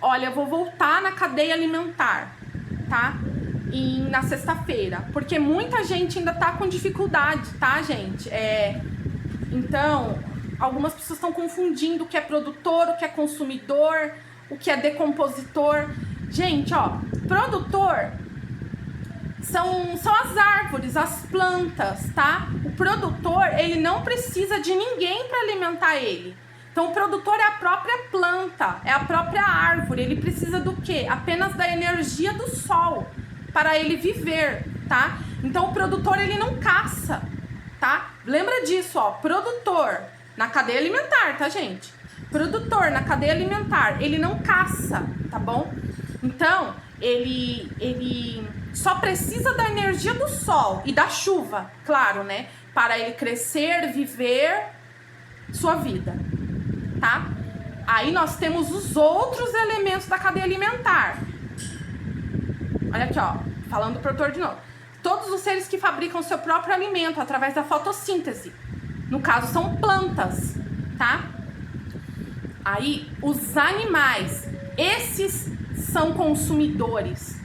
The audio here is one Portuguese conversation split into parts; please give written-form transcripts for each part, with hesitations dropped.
olha, eu vou voltar na cadeia alimentar, tá? Na sexta-feira, porque muita gente ainda tá com dificuldade, tá, gente? Então, algumas pessoas estão confundindo o que é produtor, o que é consumidor, o que é decompositor. Gente, ó, produtor são as árvores, as plantas, tá? O produtor, ele não precisa de ninguém para alimentar ele. Então, o produtor é a própria planta, é a própria árvore. Ele precisa do quê? Apenas da energia do sol para ele viver, tá? Então, o produtor, ele não caça, tá? Lembra disso, ó. Produtor na cadeia alimentar, tá, gente? Produtor na cadeia alimentar, ele não caça, tá bom? Então, ele só precisa da energia do sol e da chuva, claro, né? Para ele crescer, viver sua vida, tá? Aí nós temos os outros elementos da cadeia alimentar. Olha aqui, ó, falando do produtor de novo. Todos os seres que fabricam seu próprio alimento através da fotossíntese. No caso, são plantas, tá? Aí, os animais, esses são consumidores.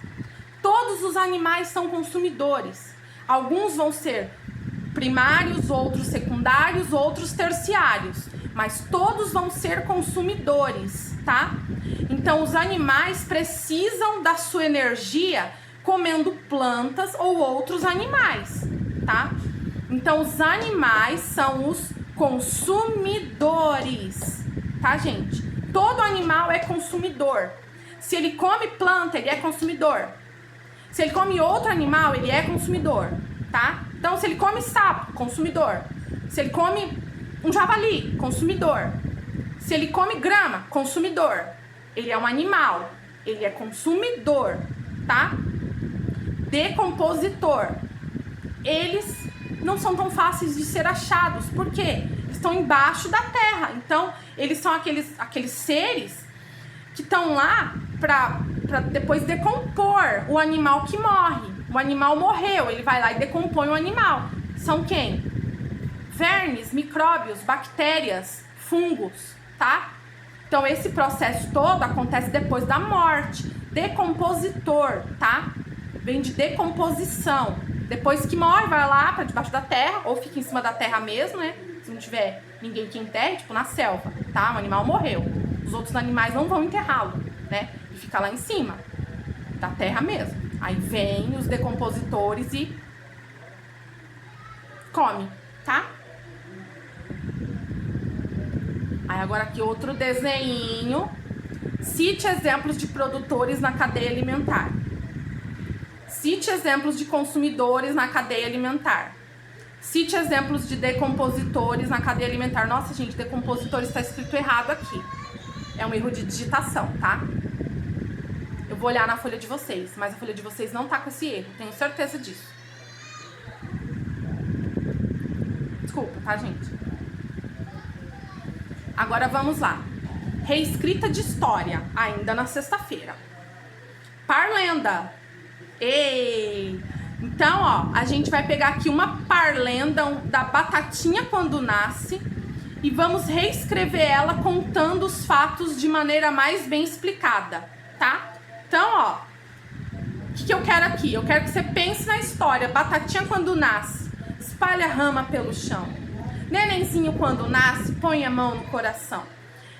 Todos os animais são consumidores. Alguns vão ser primários, outros secundários, outros terciários. Mas todos vão ser consumidores, tá? Então, os animais precisam da sua energia comendo plantas ou outros animais, tá? Então, os animais são os consumidores, tá, gente? Todo animal é consumidor. Se ele come planta, ele é consumidor. Se ele come outro animal, ele é consumidor, tá? Então, se ele come sapo, consumidor. Se ele come um javali, consumidor. Se ele come grama, consumidor. Ele é um animal, ele é consumidor, tá? Decompositor. Eles não são tão fáceis de ser achados, por quê? Estão embaixo da terra. Então, eles são aqueles seres que estão lá para depois decompor o animal que morre. O animal morreu, ele vai lá e decompõe o animal. São quem? Vermes, micróbios, bactérias, fungos, tá? Então, esse processo todo acontece depois da morte. Decompositor, tá? Vem de decomposição. Depois que morre, vai lá para debaixo da terra, ou fica em cima da terra mesmo, né? Se não tiver ninguém que enterre, tipo na selva, tá? O animal morreu. Os outros animais não vão enterrá-lo, né? E fica lá em cima da terra mesmo. Aí vem os decompositores e come, tá? Aí agora aqui outro desenho. Cite exemplos de produtores na cadeia alimentar. Cite exemplos de consumidores na cadeia alimentar. Cite exemplos de decompositores na cadeia alimentar. Nossa, gente, decompositores está escrito errado aqui. É um erro de digitação, tá? Eu vou olhar na folha de vocês, mas a folha de vocês não tá com esse erro. Tenho certeza disso. Desculpa, tá, gente? Agora vamos lá. Reescrita de história, ainda na sexta-feira. Parlenda. Ei! Então, ó, a gente vai pegar aqui uma parlenda da batatinha quando nasce e vamos reescrever ela contando os fatos de maneira mais bem explicada, tá? Então, ó, o que eu quero aqui? Eu quero que você pense na história. Batatinha quando nasce, espalha a rama pelo chão. Nenenzinho quando nasce, põe a mão no coração.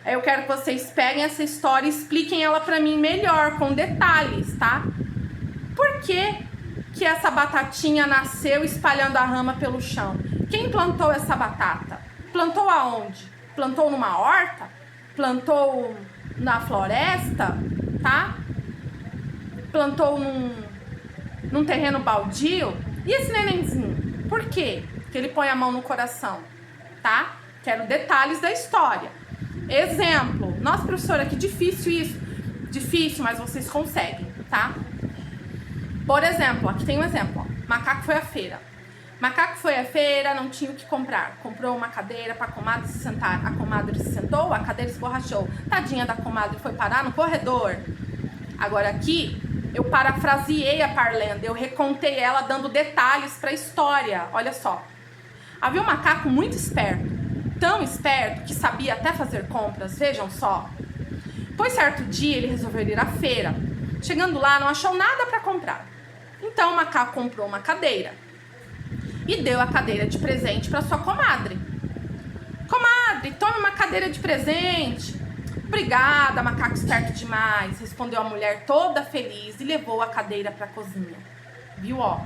Aí eu quero que vocês peguem essa história e expliquem ela pra mim melhor, com detalhes, tá? Por que essa batatinha nasceu espalhando a rama pelo chão? Quem plantou essa batata? Plantou aonde? Plantou numa horta? Plantou na floresta? Tá? Plantou num terreno baldio? E esse nenenzinho? Por quê que ele põe a mão no coração? Tá? Quero detalhes da história. Exemplo. Nossa, professora, que difícil isso. Difícil, mas vocês conseguem, tá? Por exemplo, aqui tem um exemplo, ó. Macaco foi à feira. Macaco foi à feira, não tinha o que comprar. Comprou uma cadeira para a comadre se sentar. A comadre se sentou, a cadeira esborrachou. Tadinha da comadre foi parar no corredor. Agora aqui, eu parafraseei a parlenda. Eu recontei ela dando detalhes para a história. Olha só. Havia um macaco muito esperto. Tão esperto que sabia até fazer compras. Vejam só. Pois certo dia ele resolveu ir à feira. Chegando lá, não achou nada para comprar. Então o macaco comprou uma cadeira e deu a cadeira de presente para sua comadre. Comadre, tome uma cadeira de presente. Obrigada, macaco esperto demais, respondeu a mulher toda feliz e levou a cadeira para a cozinha. Viu, ó?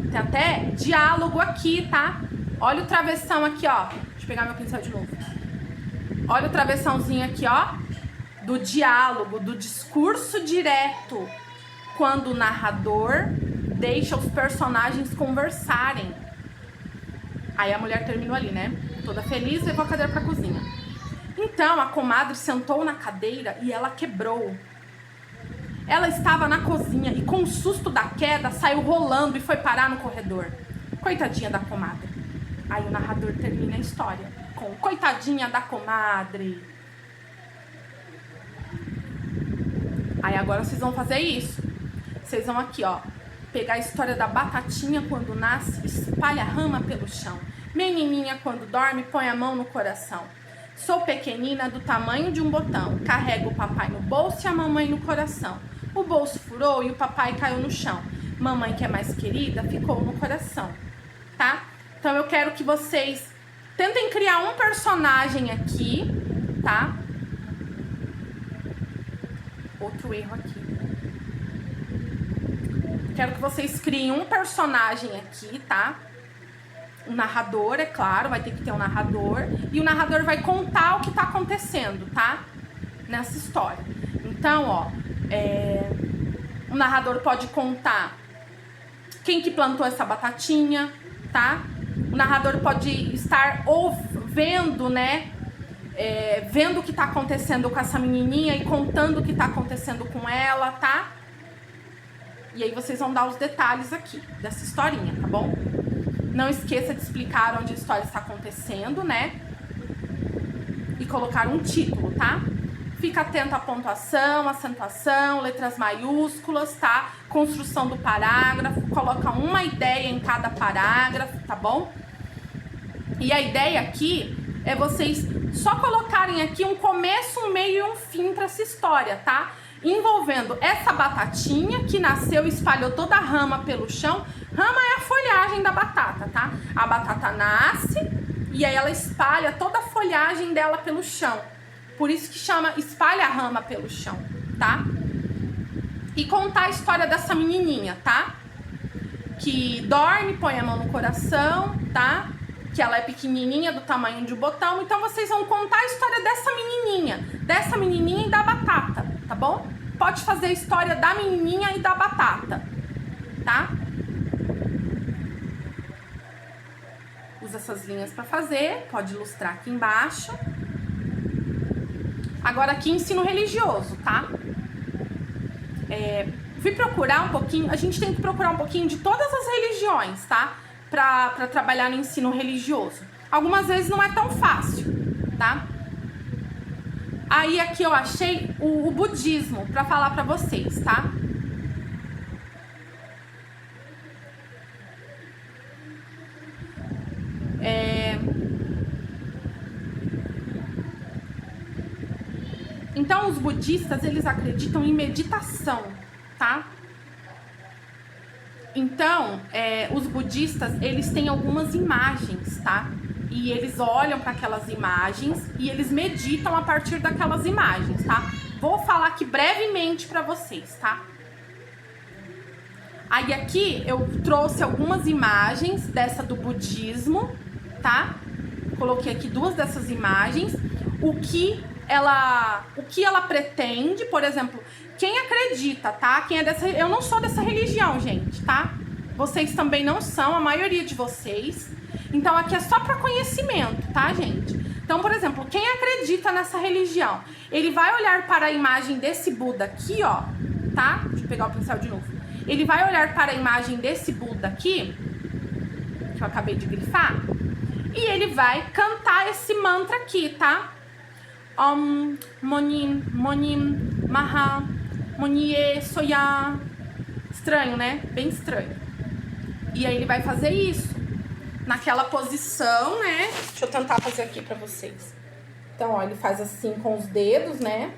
Tem até diálogo aqui, tá? Olha o travessão aqui, ó. Deixa eu pegar meu pincel de novo. Olha o travessãozinho aqui, ó. Do diálogo, do discurso direto. Quando o narrador deixa os personagens conversarem. Aí a mulher terminou ali, né? Toda feliz, levou a cadeira pra cozinha. Então a comadre sentou na cadeira e ela quebrou. Ela estava na cozinha e com o susto da queda saiu rolando e foi parar no corredor. Coitadinha da comadre. Aí o narrador termina a história com coitadinha da comadre. Aí agora vocês vão fazer isso. Vocês vão aqui, ó, pegar a história da batatinha quando nasce, espalha a rama pelo chão. Menininha quando dorme, põe a mão no coração. Sou pequenina do tamanho de um botão, carrego o papai no bolso e a mamãe no coração. O bolso furou e o papai caiu no chão. Mamãe, que é mais querida, ficou no coração, tá? Então eu quero que vocês tentem criar um personagem aqui, tá? Outro erro aqui. Quero que vocês criem um personagem aqui, tá? Um narrador, é claro, vai ter que ter um narrador. E o narrador vai contar o que tá acontecendo, tá? Nessa história. Então, ó, o narrador pode contar quem que plantou essa batatinha, tá? O narrador pode estar vendo, né? Vendo o que tá acontecendo com essa menininha e contando o que tá acontecendo com ela, tá? E aí vocês vão dar os detalhes aqui dessa historinha, tá bom? Não esqueça de explicar onde a história está acontecendo, né? E colocar um título, tá? Fica atento à pontuação, acentuação, letras maiúsculas, tá? Construção do parágrafo, coloca uma ideia em cada parágrafo, tá bom? E a ideia aqui é vocês só colocarem aqui um começo, um meio e um fim para essa história, tá? Envolvendo essa batatinha que nasceu e espalhou toda a rama pelo chão. Rama é a folhagem da batata, tá? A batata nasce e aí ela espalha toda a folhagem dela pelo chão. Por isso que chama espalha a rama pelo chão, tá? E contar a história dessa menininha, tá? Que dorme, põe a mão no coração, tá? Que ela é pequenininha, do tamanho de um botão. Então vocês vão contar a história dessa menininha e da batata, tá bom? Pode fazer a história da menininha e da batata, tá? Usa essas linhas para fazer, pode ilustrar aqui embaixo. Agora aqui ensino religioso, tá? Fui procurar um pouquinho, a gente tem que procurar um pouquinho de todas as religiões, tá? Pra trabalhar no ensino religioso. Algumas vezes não é tão fácil, tá? Aí aqui eu achei o budismo pra falar pra vocês, tá? Então os budistas, eles acreditam em meditação, tá? Então, os budistas, eles têm algumas imagens, tá? E eles olham para aquelas imagens e eles meditam a partir daquelas imagens, tá? Vou falar aqui brevemente para vocês, tá? Aí aqui eu trouxe algumas imagens dessa do budismo, tá? Coloquei aqui duas dessas imagens. O que ela pretende, por exemplo, quem acredita, tá? Quem é dessa, eu não sou dessa religião, gente, tá? Vocês também não são, a maioria de vocês. Então aqui é só para conhecimento, tá, gente? Então, por exemplo, quem acredita nessa religião, ele vai olhar para a imagem desse Buda aqui, ó, tá? Deixa eu pegar o pincel de novo. Ele vai olhar para a imagem desse Buda aqui, que eu acabei de grifar, e ele vai cantar esse mantra aqui, tá? Om, Monim, Monim, Maha, Monie, Soya. Estranho, né? Bem estranho. E aí ele vai fazer isso naquela posição, né? Deixa eu tentar fazer aqui pra vocês. Então, ó, ele faz assim com os dedos, né?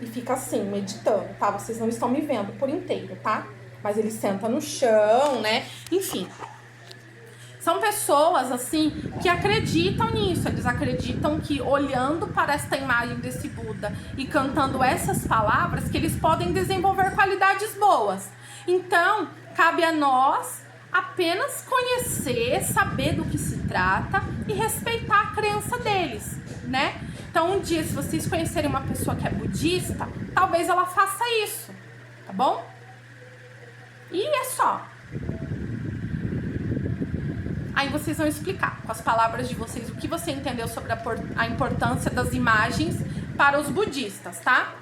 e fica assim, meditando, tá? Vocês não estão me vendo por inteiro, tá? Mas ele senta no chão, né? Enfim. São pessoas, assim, que acreditam nisso. Eles acreditam que olhando para esta imagem desse Buda e cantando essas palavras, que eles podem desenvolver qualidades boas. Então, cabe a nós apenas conhecer, saber do que se trata e respeitar a crença deles, né? Então, um dia, se vocês conhecerem uma pessoa que é budista, talvez ela faça isso, tá bom? E é só. Aí vocês vão explicar com as palavras de vocês o que você entendeu sobre a importância das imagens para os budistas, tá?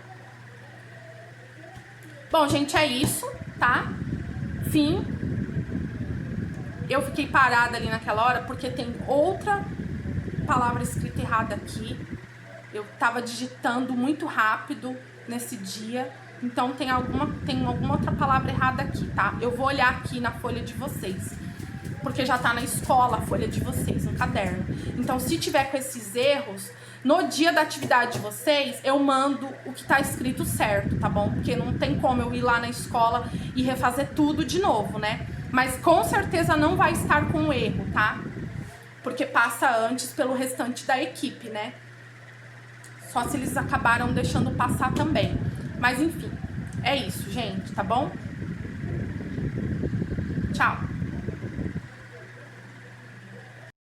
Bom, gente, é isso, tá? Fim. Eu fiquei parada ali naquela hora porque tem outra palavra escrita errada aqui. Eu tava digitando muito rápido nesse dia, então tem alguma outra palavra errada aqui, tá? Eu vou olhar aqui na folha de vocês, porque já tá na escola a folha de vocês, no caderno. Então, se tiver com esses erros, no dia da atividade de vocês, eu mando o que tá escrito certo, tá bom? Porque não tem como eu ir lá na escola e refazer tudo de novo, né? Mas com certeza não vai estar com erro, tá? Porque passa antes pelo restante da equipe, né? Só se eles acabaram deixando passar também. Mas enfim, é isso, gente, tá bom? Tchau!